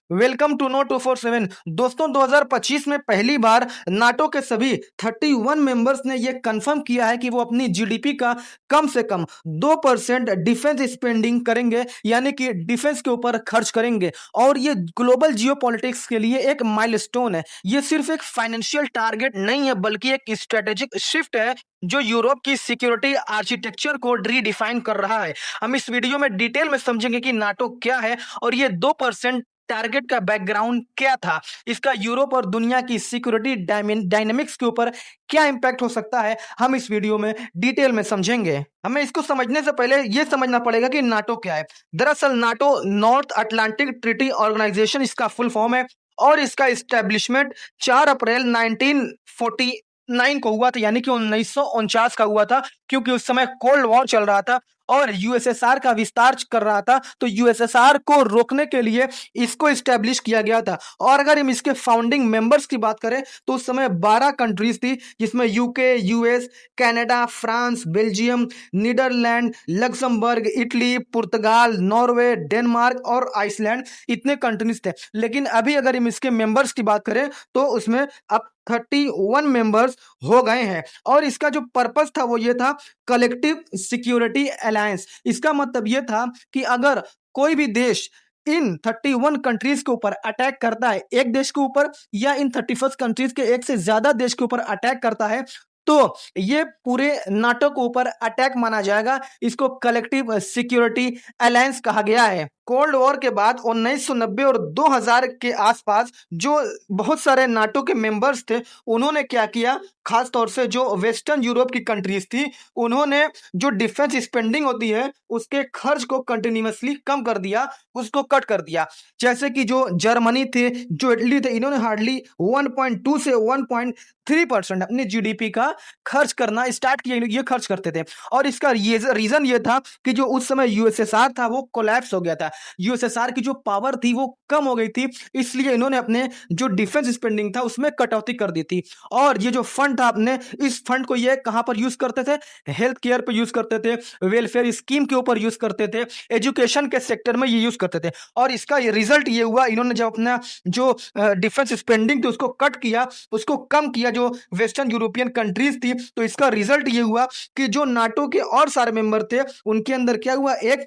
Welcome to know 247। दोस्तों 2025 में पहली बार नाटो के सभी 31 मेंबर्स ने यह कंफर्म किया है कि वो अपनी जीडीपी का कम से कम 2% डिफेंस स्पेंडिंग करेंगे, यानी कि डिफेंस के ऊपर खर्च करेंगे। और ये ग्लोबल जियोपॉलिटिक्स के लिए एक माइलस्टोन है। ये सिर्फ एक फाइनेंशियल टारगेट नहीं है, बल्कि एक स्ट्रेटेजिक शिफ्ट है जो यूरोप की सिक्योरिटी आर्किटेक्चर को रीडिफाइन कर रहा है। हम इस वीडियो में डिटेल में समझेंगे कि नाटो क्या है और ये 2% टारगेट का बैकग्राउंड क्या था, इसका यूरोप और दुनिया की सिक्योरिटी डायनेमिक्स के ऊपर क्या इंपैक्ट हो सकता है, हम इस वीडियो में डिटेल में समझेंगे। हमें इसको समझने से पहले यह समझना पड़ेगा कि नाटो क्या है। दरअसल NATO North Atlantic Treaty Organization इसका फुल फॉर्म है और इसका इस्टेब्लिशमेंट 4 अप्रैल 1949 को हुआ था, यानी कि 1949 का हुआ था, क्योंकि उस समय कोल्ड वॉर चल रहा था और यूएसएसआर का विस्तार कर रहा था। तो यूएसएसआर को रोकने के लिए इसको इस्टेब्लिश किया गया था। और अगर हम इसके फाउंडिंग मेंबर्स की बात करें तो उस समय 12 कंट्रीज थी, जिसमें UK, US, Canada, France, Belgium, Netherland, Luxembourg, Italy, पुर्तगाल, नॉर्वे, डेनमार्क और आइसलैंड, इतने कंट्रीज थे। लेकिन अभी अगर हम इसके मेंबर्स की बात करें तो उसमें अब 31 मेंबर्स हो गए हैं। और इसका जो पर्पस था वो ये था, कलेक्टिव सिक्योरिटी अलायंस। इसका मतलब ये था कि अगर कोई भी देश इन 31 कंट्रीज के ऊपर अटैक करता है, एक देश के ऊपर या इन 31 कंट्रीज के एक से ज्यादा देश के ऊपर अटैक करता है, तो ये पूरे नाटो के ऊपर अटैक माना जाएगा। इसको कलेक्टिव सिक्योरिटी अलायंस कहा गया है। कोल्ड वॉर के बाद 1990 और 2000 के आसपास जो बहुत सारे नाटो के मेंबर्स थे, उन्होंने क्या किया, खास तौर से जो वेस्टर्न यूरोप की कंट्रीज थी, उन्होंने जो डिफेंस स्पेंडिंग होती है उसके खर्च को कंटिन्यूअसली कम कर दिया, उसको कट कर दिया। जैसे कि जो जर्मनी थे, जो इटली थे, इन्होंने हार्डली 1.2 से 1.3% अपनी जीडीपी का खर्च करना स्टार्ट किया, ये खर्च करते थे। और इसका रीजन ये था कि जो उस समय यूएसएसआर था वो कोलैप्स हो गया था। यूएसएसआर की जो पावर थी वो कम हो गई थी, इसलिए इन्होंने अपने जो डिफेंस स्पेंडिंग था उसमें कटौती कर दी थी। और ये जो फंड था, अपने इस फंड को ये कहां पर यूज करते थे, हेल्थ केयर पे यूज करते थे, वेलफेयर स्कीम के ऊपर यूज करते थे, एजुकेशन के सेक्टर में ये यूज करते थे। और इसका रिजल्ट ये हुआ, इन्होंने जब अपना जो डिफेंस स्पेंडिंग थी उसको कट किया, उसको कम किया जो वेस्टर्न यूरोपियन कंट्रीज थी, तो इसका रिजल्ट ये हुआ कि जो नाटो के और सारे मेंबर थे उनके अंदर क्या हुआ, एक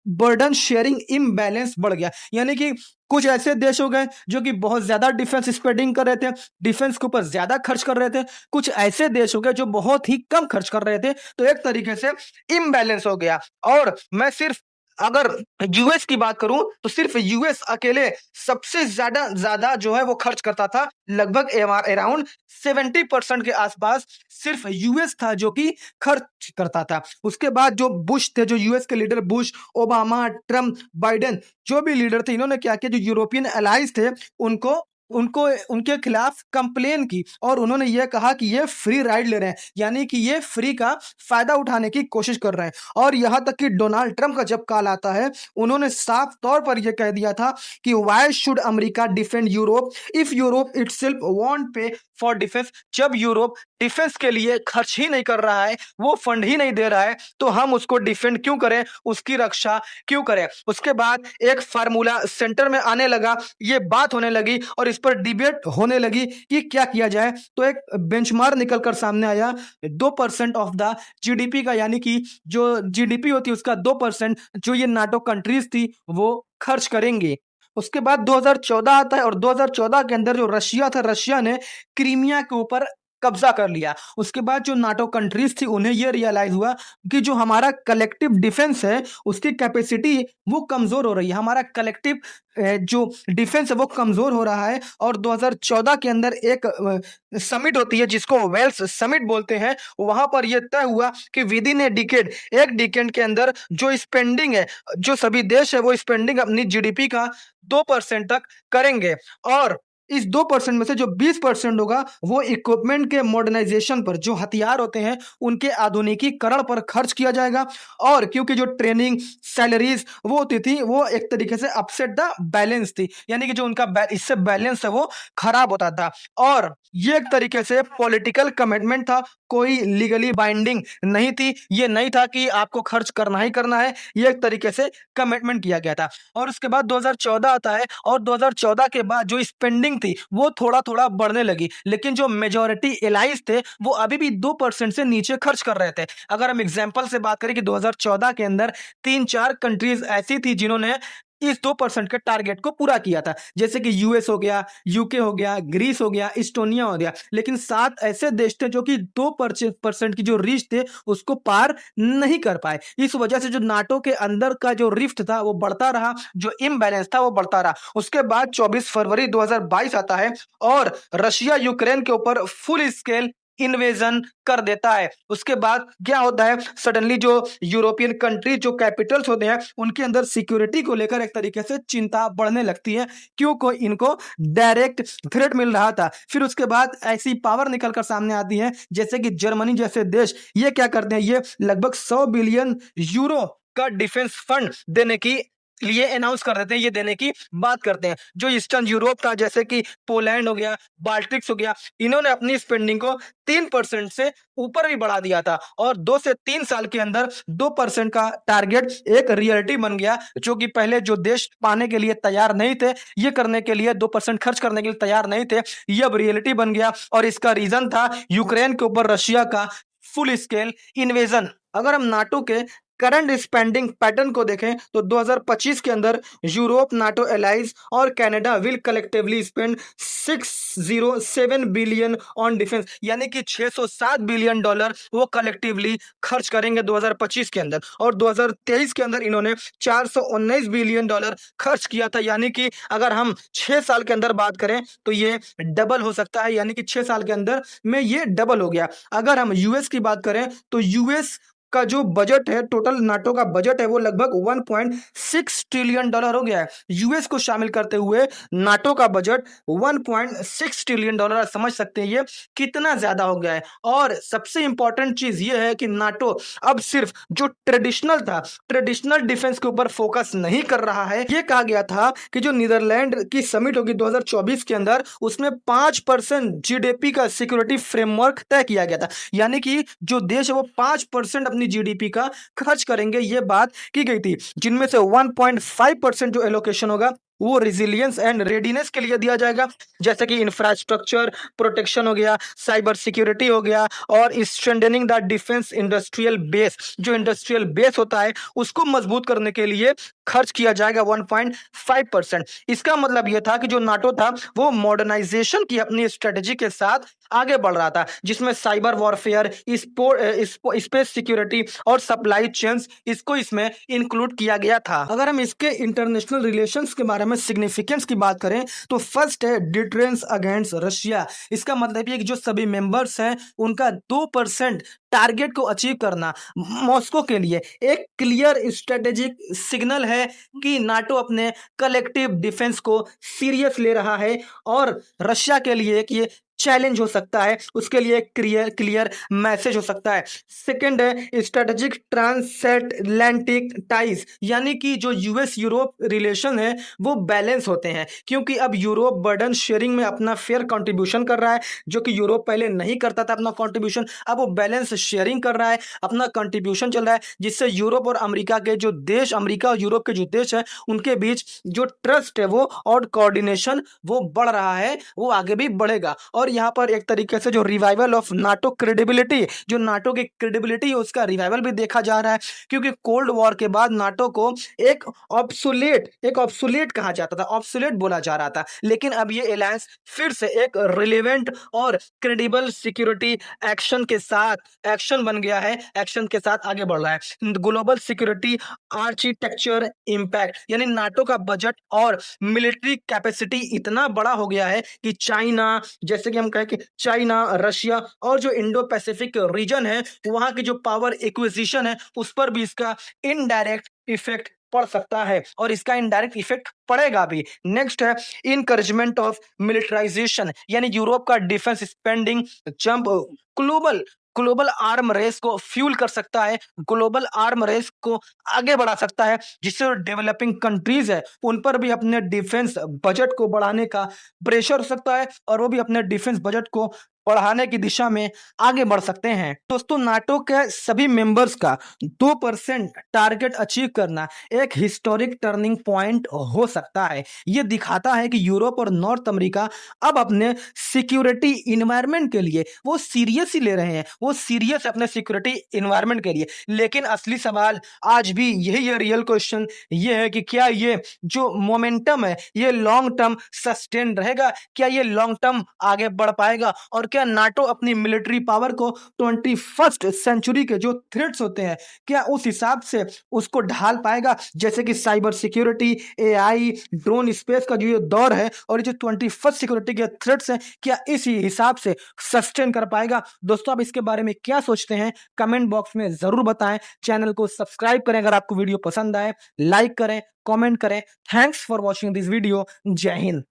बर्डन शेयरिंग इम्बैलेंस बढ़ गया। यानी कि कुछ ऐसे देश हो गए जो कि बहुत ज्यादा डिफेंस स्पेंडिंग कर रहे थे, डिफेंस के ऊपर ज्यादा खर्च कर रहे थे। कुछ ऐसे देश हो गए जो बहुत ही कम खर्च कर रहे थे। तो एक तरीके से इम्बैलेंस हो गया। और मैं सिर्फ अगर यूएस की बात करूं तो सिर्फ यूएस अकेले सबसे ज्यादा ज्यादा जो है वो खर्च करता था, लगभग अराउंड 70% के आसपास सिर्फ यूएस था जो कि खर्च करता था। उसके बाद जो बुश थे, जो यूएस के leader Bush, Obama, Trump, Biden, जो भी लीडर थे, इन्होंने क्या किया, जो यूरोपियन अलाइज थे उनको उनको उनके खिलाफ कंप्लेन की और उन्होंने ये कहा कि ये फ्री राइड ले रहे हैं, यानी कि ये फ्री का फायदा उठाने की कोशिश कर रहे हैं। और यहां तक कि डोनाल्ड ट्रंप का जब कॉल आता है, उन्होंने साफ तौर पर यह कह दिया था कि why should America defend Europe if Europe itself want पे फॉर डिफेंस। जब यूरोप डिफेंस के लिए खर्च ही नहीं कर रहा है, वो फंड ही नहीं दे रहा है, तो हम उसको डिफेंड क्यों करें, उसकी रक्षा क्यों करें। उसके बाद एक फार्मूला सेंटर में आने लगा, ये बात होने लगी और इस पर डिबेट होने लगी कि क्या किया जाए। तो एक बेंचमार्क निकलकर सामने आया, 2% ऑफ द जीडीपी का, यानी कि जो जीडीपी होती है उसका 2% जो ये नाटो कंट्रीज थी वो खर्च करेंगे। उसके बाद 2014 आता है और 2014 के अंदर जो रशिया था, रशिया ने क्रीमिया के ऊपर कब्जा कर लिया। उसके बाद जो नाटो कंट्रीज थी उन्हें यह रियलाइज हुआ कि जो हमारा कलेक्टिव डिफेंस है उसकी कैपेसिटी वो कमजोर हो रही है, हमारा कलेक्टिव जो डिफेंस है वो कमजोर हो रहा है। और 2014 के अंदर एक समिट होती है जिसको वेल्स समिट बोलते हैं, वहां पर यह तय हुआ कि विद इन ए डिकेड, एक डिकेड के अंदर जो स्पेंडिंग है, जो सभी देश है वो स्पेंडिंग अपनी जीडीपी का 2% तक करेंगे। और इस 2% में से जो 20% होगा वो इक्विपमेंट के मॉडर्नाइजेशन पर, जो हथियार होते हैं उनके आधुनिकीकरण पर खर्च किया जाएगा। और क्योंकि जो ट्रेनिंग सैलरीज वो होती थी वो एक तरीके से अपसेट द बैलेंस थी, यानी कि जो उनका इससे बैलेंस है वो खराब होता था। और ये एक तरीके से पॉलिटिकल कमिटमेंट था, कोई लीगली बाइंडिंग नहीं थी। ये नहीं था कि आपको खर्च करना ही करना है, ये एक तरीके से कमिटमेंट किया गया था। और उसके बाद 2014 आता है और 2014 के बाद जो स्पेंडिंग थी वो थोड़ा थोड़ा बढ़ने लगी, लेकिन जो मेजॉरिटी एलाइज थे वो अभी भी 2% से नीचे खर्च कर रहे थे। अगर हम एग्जाम्पल से बात करें कि 2014 के अंदर 3-4 कंट्रीज ऐसी थी जिन्होंने इस 2% के टारगेट को पूरा किया था, जैसे कि यूएस हो गया, यूके हो गया, ग्रीस हो गया, इस्टोनिया हो गया। लेकिन 7 ऐसे देश थे जो कि 2% की जो रीच थे उसको पार नहीं कर पाए। इस वजह से जो नाटो के अंदर का जो रिफ्ट था वो बढ़ता रहा, जो इम्बैलेंस था वो बढ़ता रहा। उसके बाद 24 फरवरी 2022 आता है और रशिया यूक्रेन के ऊपर फुल स्केल इन्वेजन कर देता है। उसके बाद क्या होता है, सडनली जो यूरोपियन कंट्री जो कैपिटल्स होते हैं उनके अंदर सिक्योरिटी को लेकर एक तरीके से चिंता बढ़ने लगती है, क्योंकि इनको डायरेक्ट थ्रेट मिल रहा था। फिर उसके बाद ऐसी पावर निकलकर सामने आती है जैसे कि जर्मनी जैसे देश, ये क्या करते हैं, ये लगभग 100 बिलियन यूरो का डिफेंस फंड देने की लिए अनाउंस कर देते हैं, ये देने की बात करते हैं। जो ईस्टर्न यूरोप था जैसे कि पोलैंड हो गया, बाल्टिक्स हो गया, इन्होंने अपनी स्पेंडिंग को 3% से ऊपर भी बढ़ा दिया था और 2 से 3 साल के अंदर 2% का टारगेट एक रियलिटी बन गया, जो कि पहले जो देश पाने के लिए तैयार नहीं थे, ये करने के लिए 2% खर्च करने के लिए तैयार नहीं थे, ये अब रियलिटी बन गया। और इसका रीजन था यूक्रेन के ऊपर रशिया का फुल स्केल इन्वेजन। अगर हम नाटो के करंट स्पेंडिंग पैटर्न को देखें तो 2025 के अंदर यूरोप, नाटो एलाइज और Canada will collectively spend 607 billion on defence, यानी कि 607 बिलियन डॉलर वो कलेक्टिवली खर्च करेंगे 2025 के अंदर। और 2023 के अंदर इन्होंने 419 बिलियन डॉलर खर्च किया था, यानी कि अगर हम 6 साल के अंदर बात करें तो ये डबल हो सकता है, यानी कि 6 साल के अंदर में ये डबल हो गया। अगर हम यूएस की बात करें तो यूएस का जो बजट है, टोटल नाटो का बजट है वो लगभग 1.6 ट्रिलियन डॉलर हो गया है। यूएस को शामिल करते हुए नाटो का बजट 1.6 ट्रिलियन डॉलर, समझ सकते हैं ये कितना ज्यादा हो गया है। और सबसे इंपॉर्टेंट चीज ये है कि नाटो अब सिर्फ जो ट्रेडिशनल था, ट्रेडिशनल डिफेंस के ऊपर फोकस नहीं कर रहा है। ये कहा गया था कि जो नीदरलैंड की समिट होगी 2024 के अंदर, उसमें 5% जीडीपी का सिक्योरिटी फ्रेमवर्क तय किया गया था, यानी कि जो देश है वो 5% अपनी जीडीपी का खर्च करेंगे, ये बात की गई थी। जिनमें से 1.5% जो एलोकेशन होगा वो रिजिलियंस एंड रेडीनेस के लिए दिया जाएगा, जैसे कि इंफ्रास्ट्रक्चर प्रोटेक्शन हो गया, साइबर सिक्योरिटी हो गया, और strengthening the defence industrial base, जो इंडस्ट्रियल बेस होता है उसको मजबूत करने के लिए खर्च किया जाएगा 1.5%। इसका मतलब यह था कि जो नाटो था वो मॉडर्नाइजेशन की अपनी स्ट्रेटेजी के साथ आगे बढ़ रहा था, जिसमें साइबर वॉरफेयर, स्पेस सिक्योरिटी और सप्लाई चेन्स, इसको इसमें इंक्लूड किया गया था। अगर हम इसके इंटरनेशनल रिलेशंस के बारे में सिग्निफिकेंस की बात करें तो फर्स्ट है डिटरेंस अगेंस्ट रशिया। इसका मतलब ये कि जो सभी मेंबर्स हैं उनका 2% टारगेट को अचीव करना मॉस्को के लिए एक क्लियर स्ट्रेटेजिक सिग्नल है कि नाटो अपने कलेक्टिव डिफेंस को सीरियस ले रहा है, और रशिया के लिए कि ये चैलेंज हो सकता है, उसके लिए क्लियर मैसेज हो सकता है। सेकंड है स्ट्रेटेजिक ट्रांसएटलांटिक टाइज, यानी कि जो यूएस यूरोप रिलेशन है वो बैलेंस होते हैं, क्योंकि अब यूरोप बर्डन शेयरिंग में अपना फेयर कंट्रीब्यूशन कर रहा है, जो कि यूरोप पहले नहीं करता था अपना कंट्रीब्यूशन, अब वो बैलेंस शेयरिंग कर रहा है, अपना कंट्रीब्यूशन चल रहा है, जिससे यूरोप और अमेरिका के जो देश, अमेरिका और यूरोप के जो देश है उनके बीच जो ट्रस्ट है वो और कोऑर्डिनेशन वो बढ़ रहा है, वो आगे भी बढ़ेगा। और यहाँ पर एक तरीके से जो रिवाइवल ऑफ नाटो क्रेडिबिलिटी, जो नाटो की क्रेडिबिलिटी है उसका रिवाइवल भी देखा जा रहा है, क्योंकि कोल्ड वॉर के बाद नाटो को एक ऑब्सोलेट कहा जाता था, ऑब्सोलेट बोला जा रहा था, लेकिन अब ये अलायंस फिर से एक रिलेवेंट और क्रेडिबल सिक्योरिटी एक्शन बन गया है, एक्शन के साथ आगे बढ़ रहा है। ग्लोबल सिक्योरिटी आर्किटेक्चर इंपैक्ट, यानी नाटो का बजट और मिलिट्री कैपेसिटी इतना बड़ा हो गया है कि चाइना, जैसे कि हम कहें कि चाइना, रशिया और जो इंडो पैसिफिक रीजन है वहां की जो पावर एक्विजिशन है उस पर भी इसका इनडायरेक्ट इफेक्ट पड़ सकता है और इसका इनडायरेक्ट इफेक्ट पड़ेगा भी। नेक्स्ट है इनकरेजमेंट ऑफ मिलिटराइजेशन, यानी यूरोप का defence spending jump global global arm race को फ्यूल कर सकता है, ग्लोबल आर्म रेस को आगे बढ़ा सकता है, जिससे डेवलपिंग कंट्रीज है उन पर भी अपने डिफेंस बजट को बढ़ाने का प्रेशर हो सकता है और वो भी अपने डिफेंस बजट को बढ़ाने की दिशा में आगे बढ़ सकते हैं। दोस्तों, नाटो के सभी मेंबर्स का 2% टारगेट अचीव करना एक हिस्टोरिक टर्निंग पॉइंट हो सकता है। यह दिखाता है कि यूरोप और नॉर्थ अमेरिका अब अपने सिक्योरिटी इन्वायरमेंट के लिए वो सीरियस ही ले रहे हैं, वो सीरियस है अपने सिक्योरिटी इन्वायरमेंट के लिए। लेकिन असली सवाल आज भी यही है, रियल क्वेश्चन ये है कि क्या ये जो मोमेंटम है ये लॉन्ग टर्म सस्टेन रहेगा, क्या ये लॉन्ग टर्म आगे बढ़ पाएगा और क्या नाटो अपनी मिलिट्री पावर को 21st सेंचुरी के जो थ्रेट्स होते हैं क्या उस हिसाब से उसको ढाल पाएगा, जैसे कि cyber security, AI, drone space का जो ये दौर है और जो 21st सिक्योरिटी के थ्रेट्स हैं क्या इसी हिसाब से सस्टेन कर पाएगा। दोस्तों, आप इसके बारे में क्या सोचते हैं कमेंट बॉक्स में जरूर बताएं। चैनल को सब्सक्राइब करें अगर आपको वीडियो पसंद आए, लाइक करें, कमेंट करें। Thanks for watching this video. जय हिंद।